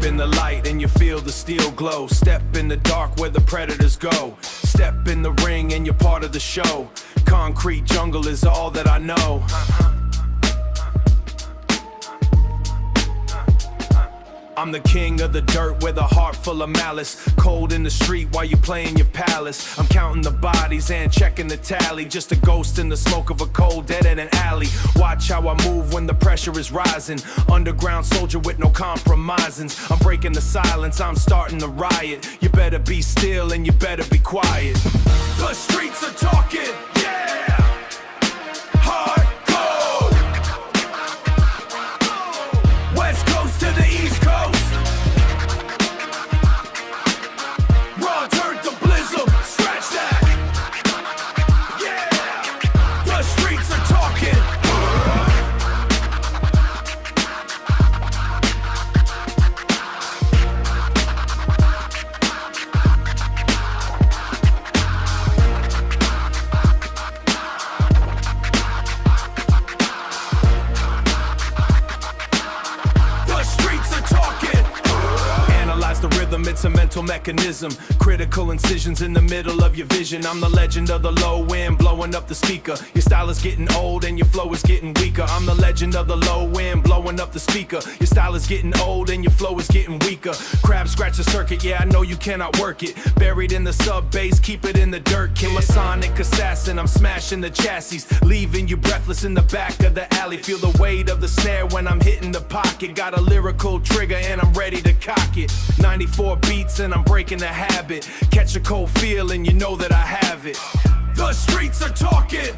Step in the light and you feel the steel glow. Step in the dark where the predators go. Step in the ring and you're part of the show. Concrete jungle is all that I know. I'm the king of the dirt with a heart full of malice. Cold in the street while you playing your palace. I'm counting the bodies and checking the tally. Just a ghost in the smoke of a cold dead in an alley. Watch how I move when the pressure is rising. Underground soldier with no compromising. I'm breaking the silence, I'm starting the riot. You better be still and you better be quiet. The streets are talking, yeah! Hardcore! West Coast to the East Coast. Raw turn to blizzard, scratch that. Yeah, the streets are talking. The rhythm, it's a mental mechanism. Critical incisions in the middle of your vision. I'm the legend of the low wind blowing up the speaker. Your style is getting old and your flow is getting weaker. I'm the legend of the low wind blowing up the speaker. Your style is getting old and your flow is getting weaker. Crab scratch the circuit, yeah, I know you cannot work it. Buried in the sub bass, keep it in the dirt, kid. I'm a sonic assassin, I'm smashing the chassis, leaving you breathless in the back of the alley. Feel the weight of the snare when I'm hitting the pocket. Got a lyrical trigger and I'm ready to cock it. 94 beats and I'm breaking the habit. Catch a cold feel and you know that I have it. The streets are talking.